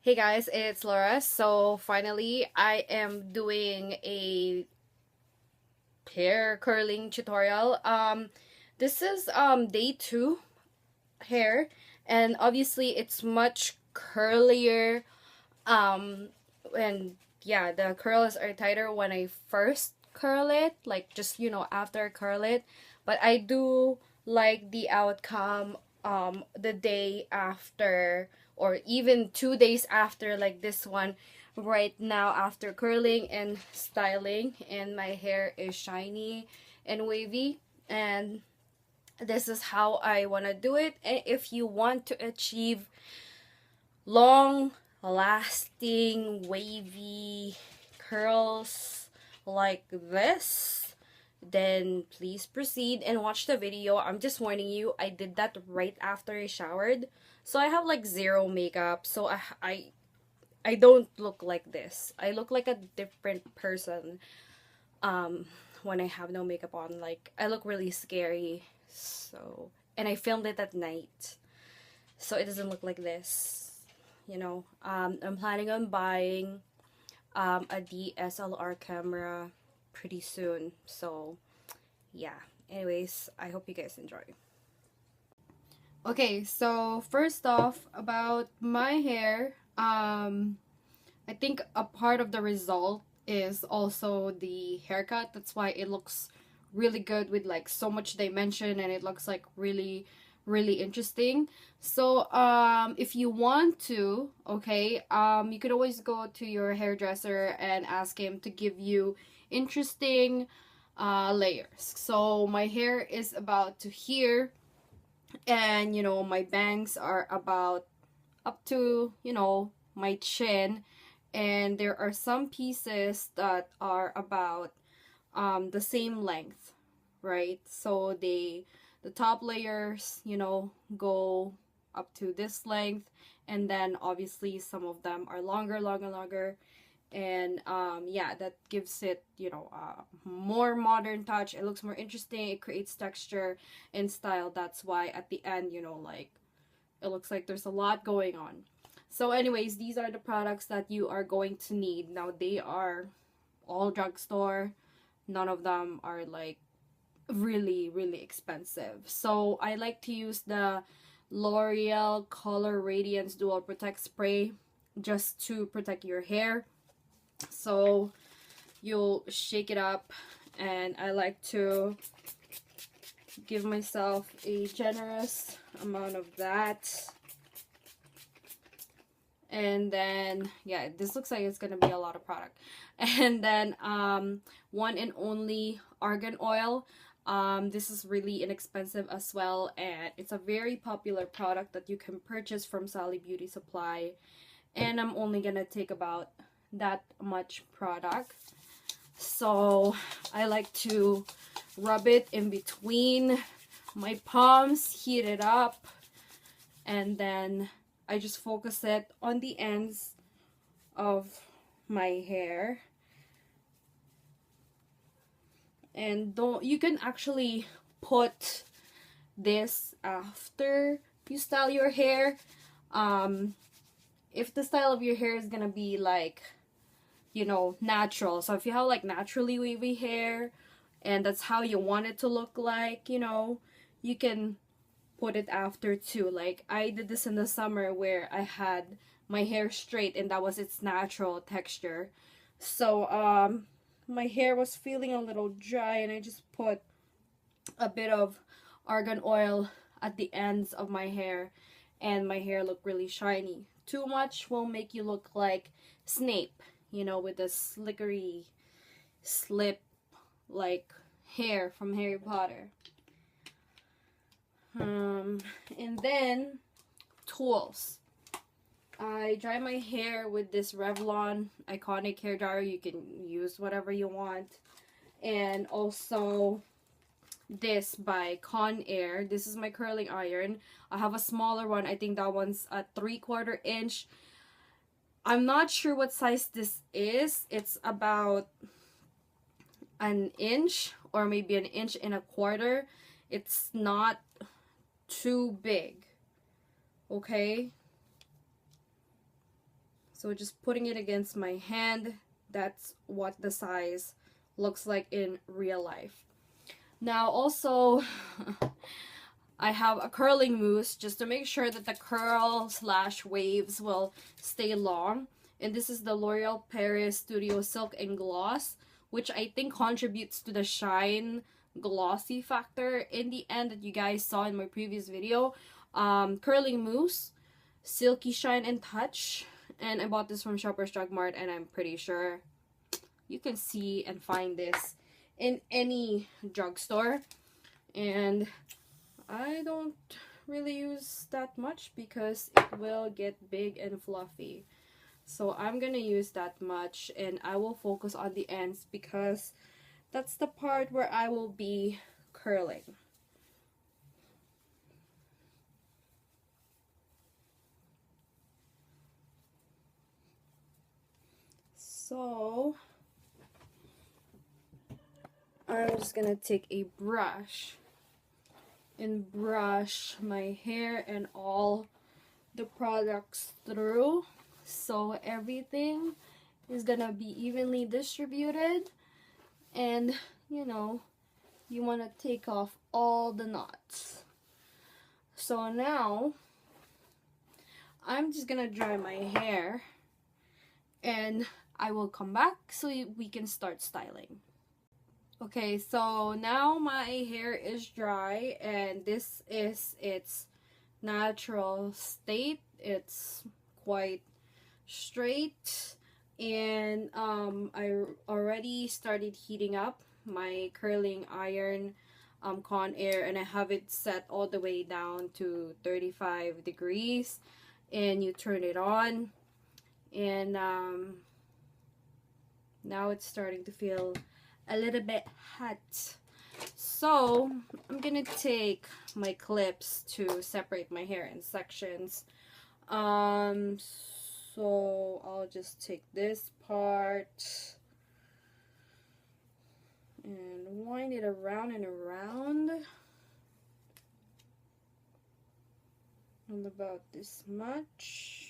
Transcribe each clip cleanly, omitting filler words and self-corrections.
Hey guys, it's Laura. So finally, I am doing a hair curling tutorial. This is day 2 hair, and obviously it's much curlier. And yeah, the curls are tighter when I first curl it, like just after I curl it. But I do like the outcome the day after, or even 2 days after, like this one right now, after curling and styling, and my hair is shiny and wavy. And this is how I want to do it. And if you want to achieve long lasting wavy curls like this, then please proceed and watch the video. I'm just warning you, I did that right after I showered, so I have like zero makeup, so I don't look like this. I look like a different person um when I have no makeup on. Like, I look really scary. So, and I filmed it at night, so it doesn't look like this. I'm planning on buying a DSLR camera pretty soon. So, yeah. Anyways, I hope you guys enjoy. Okay, so first off, about my hair, I think a part of the result is also the haircut. That's why it looks really good with like so much dimension, and it looks like really interesting. So if you want to, okay, you could always go to your hairdresser and ask him to give you interesting layers. So my hair is about to here, and my bangs are about up to my chin, and there are some pieces that are about the same length, right? So the top layers go up to this length, and then obviously some of them are longer, and yeah, that gives it a more modern touch. It looks more interesting, it creates texture and style. That's why at the end, like, it looks like there's a lot going on. So anyways, these are the products that you are going to need. Now, they are all drugstore. None of them are like really expensive. So I like to use the L'Oreal Color Radiance Dual Protect Spray just to protect your hair. So you'll shake it up, and I like to give myself a generous amount of that. And then yeah, this looks like it's gonna be a lot of product. And then one and only argan oil. This is really inexpensive as well, and it's a very popular product that you can purchase from Sally Beauty Supply. And I'm only gonna take about that much product. So I like to rub it in between my palms, heat it up, and then I just focus it on the ends of my hair. And don't you can actually put this after you style your hair. If the style of your hair is gonna be like natural, so if you have like naturally wavy hair and that's how you want it to look like, you can put it after too. Like, I did this in the summer where I had my hair straight and that was its natural texture. So my hair was feeling a little dry, and I just put a bit of argan oil at the ends of my hair, and my hair looked really shiny. Too much will make you look like Snape, with the slickery slip like hair from Harry Potter. And then tools. I dry my hair with this Revlon Iconic hair dryer. You can use whatever you want. And also this by Conair. This is my curling iron. I have a smaller one. I think that one's a 3/4 inch. I'm not sure what size this is. It's about an inch or maybe an inch and a quarter. It's not too big. Okay? So just putting it against my hand, that's what the size looks like in real life. Now also, I have a curling mousse just to make sure that the curl slash waves will stay long. And this is the L'Oreal Paris Studio Silk and Gloss, which I think contributes to the shine glossy factor in the end that you guys saw in my previous video. Curling mousse, silky shine and touch. And I bought this from Shoppers Drug Mart, and I'm pretty sure you can see and find this in any drugstore. And I don't really use that much because it will get big and fluffy. So I'm gonna use that much, and I will focus on the ends because that's the part where I will be curling. So I'm just gonna take a brush and brush my hair and all the products through, so everything is gonna be evenly distributed. And you know, you want to take off all the knots. So now I'm just gonna dry my hair, and I will come back so we can start styling. Okay, so now my hair is dry, and this is its natural state. It's quite straight, and I already started heating up my curling iron, Conair, and I have it set all the way down to 35 degrees, and you turn it on, and now it's starting to feel a little bit hot. So I'm gonna take my clips to separate my hair in sections. So I'll just take this part and wind it around and around, and about this much.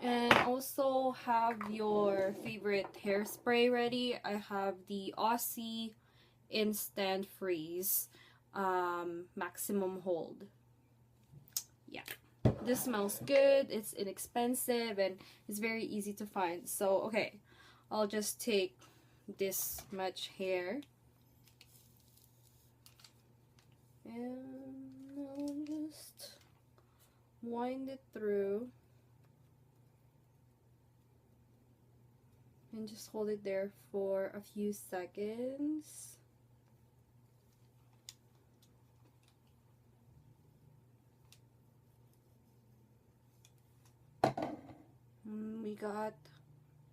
And also have your favorite hairspray ready. I have the Aussie Instant Freeze Maximum Hold. Yeah, this smells good, it's inexpensive, and it's very easy to find. So okay, I'll just take this much hair, and I'll just wind it through and just hold it there for a few seconds. We got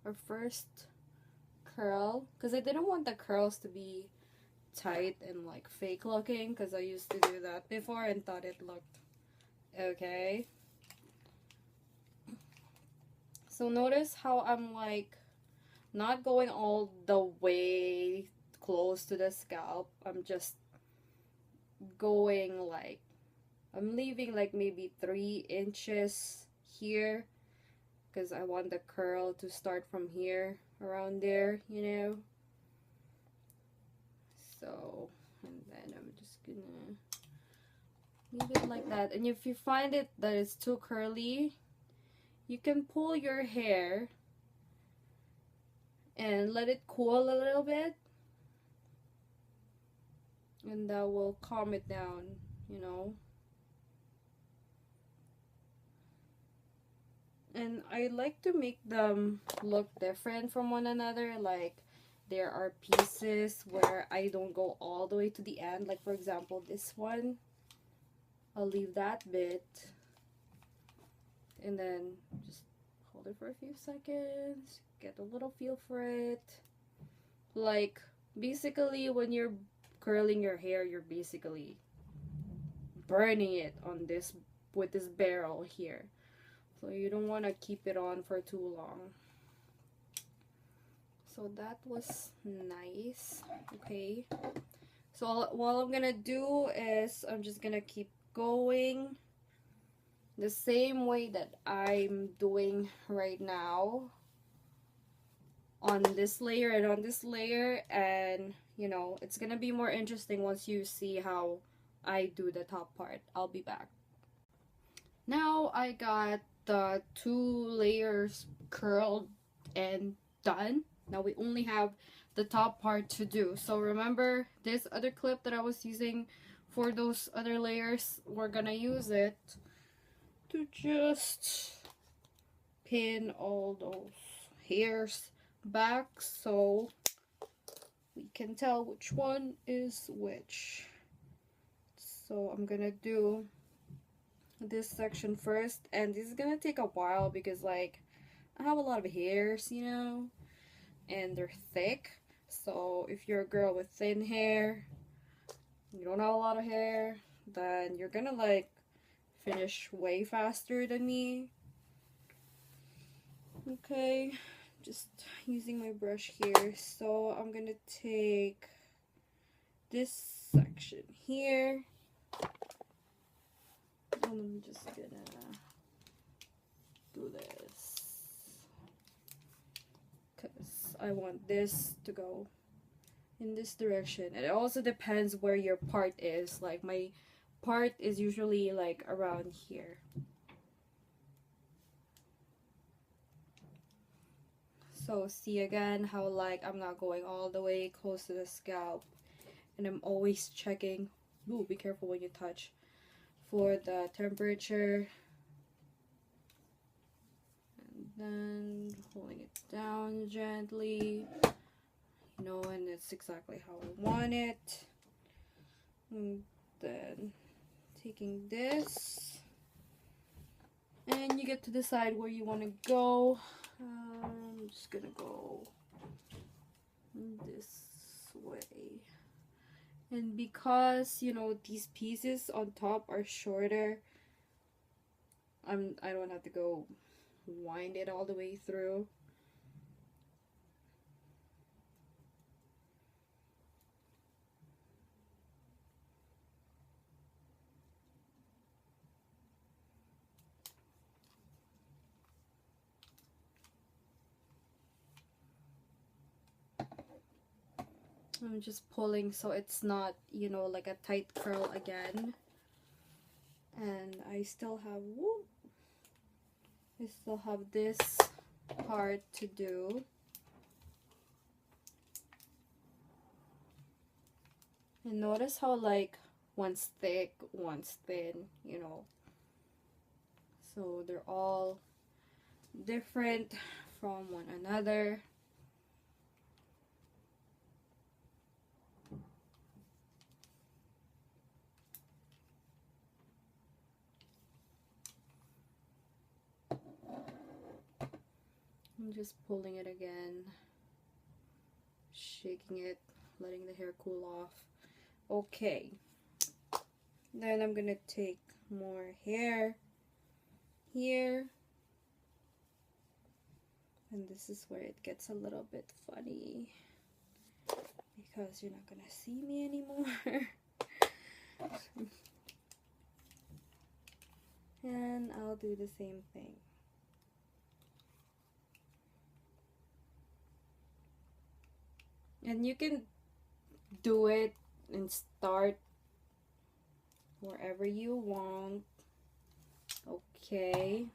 our first curl, because I didn't want the curls to be tight and like fake looking, because I used to do that before and thought it looked okay. So notice how I'm like not going all the way close to the scalp. I'm just going like, I'm leaving like maybe 3 inches here, because I want the curl to start from here around there, you know. So, and then I'm just gonna leave it like that. And if you find it that it's too curly, you can pull your hair and let it cool a little bit, and that will calm it down, you know. And I like to make them look different from one another. Like, there are pieces where I don't go all the way to the end, like for example this one, I'll leave that bit and then just hold it for a few seconds, get a little feel for it. Like, basically when you're curling your hair, you're basically burning it on this, with this barrel here. So you don't want to keep it on for too long. So that was nice. Okay. So what I'm gonna do is I'm just gonna keep going the same way that I'm doing right now on this layer and on this layer, and you know, it's gonna be more interesting once you see how I do the top part. I'll be back. Now I got the 2 layers curled and done. Now we only have the top part to do. So remember this other clip that I was using for those other layers? We're gonna use it to just pin all those hairs back so we can tell which one is which. So I'm gonna do this section first, and this is gonna take a while because like I have a lot of hairs, you know, and they're thick. So if you're a girl with thin hair, you don't have a lot of hair, then you're gonna like finish way faster than me. Okay, just using my brush here. So I'm gonna take this section here. I'm just gonna do this because I want this to go in this direction. And it also depends where your part is. Like my part is usually like around here. So see again how like I'm not going all the way close to the scalp, and I'm always checking. Ooh, be careful when you touch, for the temperature, and then holding it down gently, you know, and it's exactly how I want it. And then taking this, and you get to decide where you want to go. I'm just gonna go this way. And because, you know, these pieces on top are shorter, I don't have to go wind it all the way through. I'm just pulling so it's not, you know, like a tight curl again. And I still have, I still have this part to do. And notice how like one's thick, one's thin, you know. So they're all different from one another. I'm just pulling it again, shaking it, letting the hair cool off. Okay, then I'm gonna take more hair here, and this is where it gets a little bit funny because you're not gonna see me anymore. And I'll do the same thing. And you can do it and start wherever you want. Okay,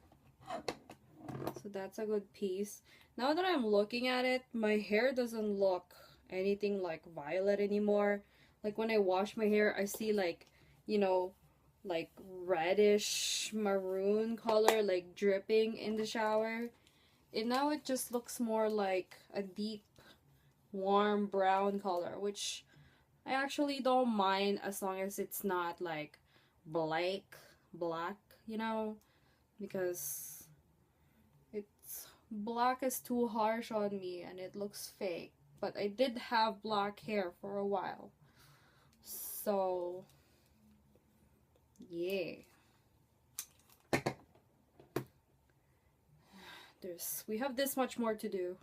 so that's a good piece. Now that I'm looking at it, my hair doesn't look anything like violet anymore. Like when I wash my hair, I see like, you know, like reddish maroon color like dripping in the shower. And now it just looks more like a deep warm brown color, which I actually don't mind as long as it's not like black, you know, because it's black is too harsh on me and it looks fake. But I did have black hair for a while, so yeah. we have this much more to do.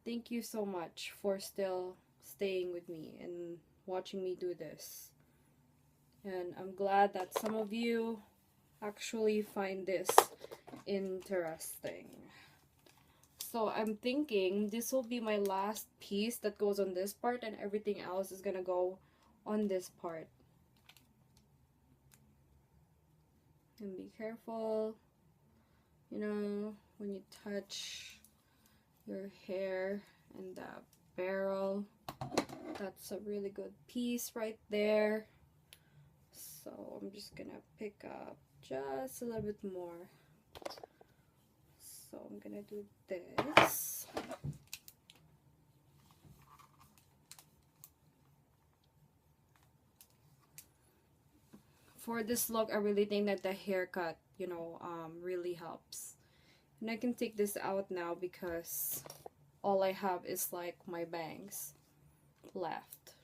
Thank you so much for still staying with me and watching me do this. And I'm glad that some of you actually find this interesting. So I'm thinking this will be my last piece that goes on this part, and everything else is gonna go on this part. And be careful, you know, when you touch your hair and the barrel. That's a really good piece right there. So I'm just gonna pick up just a little bit more. So I'm gonna do this. For this look, I really think that the haircut, you know, really helps. And I can take this out now because all I have is like my bangs left.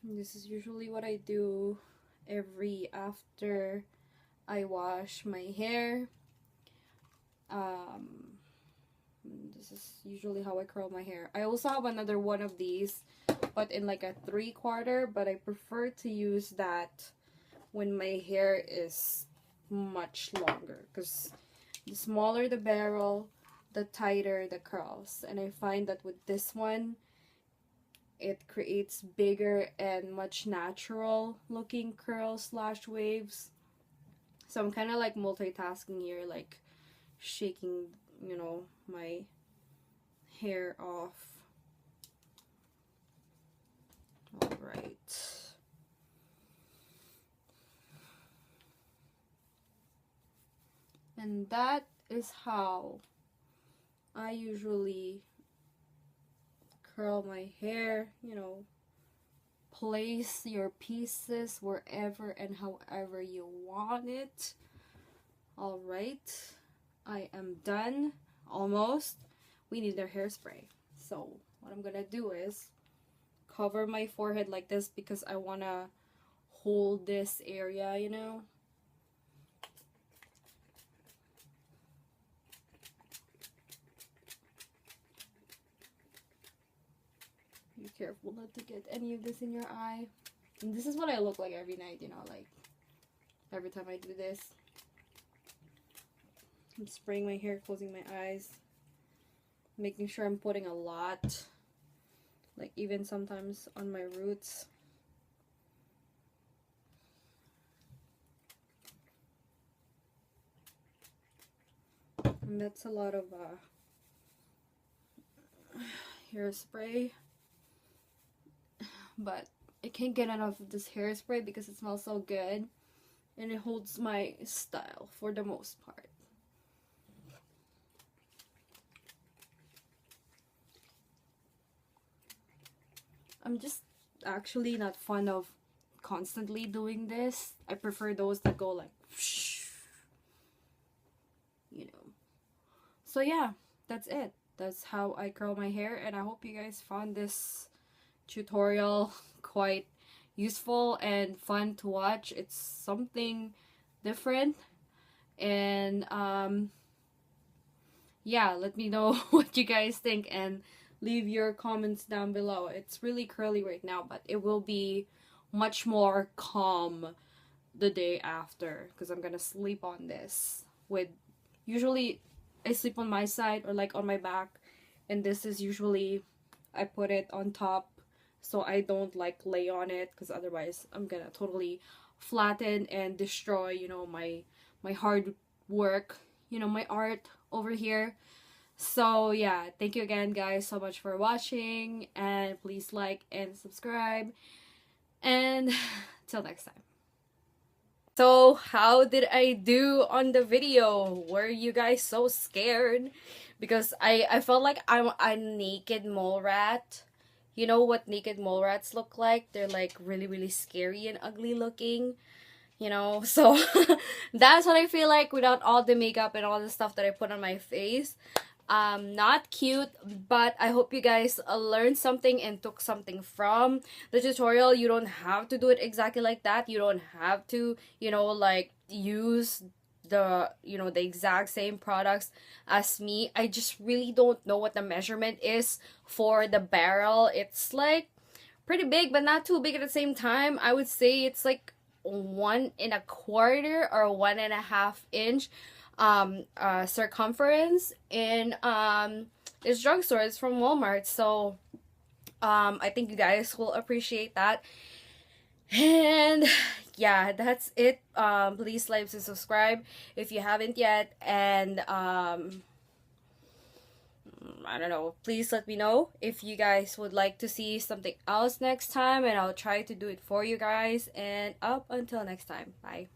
And this is usually what I do after I wash my hair. This is usually how I curl my hair. I also have another one of these, but in like a 3/4, but I prefer to use that when my hair is much longer, because the smaller the barrel, the tighter the curls. And I find that with this one, it creates bigger and much natural looking curls / waves. So I'm kind of like multitasking here, like shaking, you know, my hair off. Alright. And that is how I usually curl my hair, you know. Place your pieces wherever and however you want it. Alright, I am done, almost. We need our hairspray. So what I'm gonna do is cover my forehead like this because I wanna hold this area, you know. Be careful not to get any of this in your eye. And this is what I look like every night, you know, like every time I do this. I'm spraying my hair, closing my eyes, making sure I'm putting a lot, like even sometimes on my roots. And that's a lot of hairspray. But I can't get enough of this hairspray because it smells so good and it holds my style for the most part. I'm just actually not fond of constantly doing this. I prefer those that go like whoosh, you know. So yeah, that's it. That's how I curl my hair, and I hope you guys found this tutorial quite useful and fun to watch. It's something different, and yeah, let me know what you guys think and leave your comments down below. It's really curly right now, but it will be much more calm the day after because I'm gonna sleep on this. With usually I sleep on my side or like on my back, and this is usually I put it on top so I don't like lay on it because otherwise I'm gonna totally flatten and destroy, you know, my hard work, you know, my art over here. So yeah, thank you again guys so much for watching, and please like and subscribe, and till next time. So how did I do on the video? Were you guys so scared? Because I felt like I'm a naked mole rat. You know what naked mole rats look like? They're like really scary and ugly looking, you know. So that's what I feel like without all the makeup and all the stuff that I put on my face. not cute, but I hope you guys learned something and took something from the tutorial. You don't have to do it exactly like that. You don't have to, like use the exact same products as me. I just really don't know what the measurement is for the barrel. It's like pretty big, but not too big at the same time. I would say it's like 1.25 or 1.5 inch circumference in this drugstore. It's from Walmart, so I think you guys will appreciate that. And yeah, that's it. Please like and subscribe if you haven't yet, and I don't know, please let me know if you guys would like to see something else next time, and I'll try to do it for you guys. And up until next time, bye.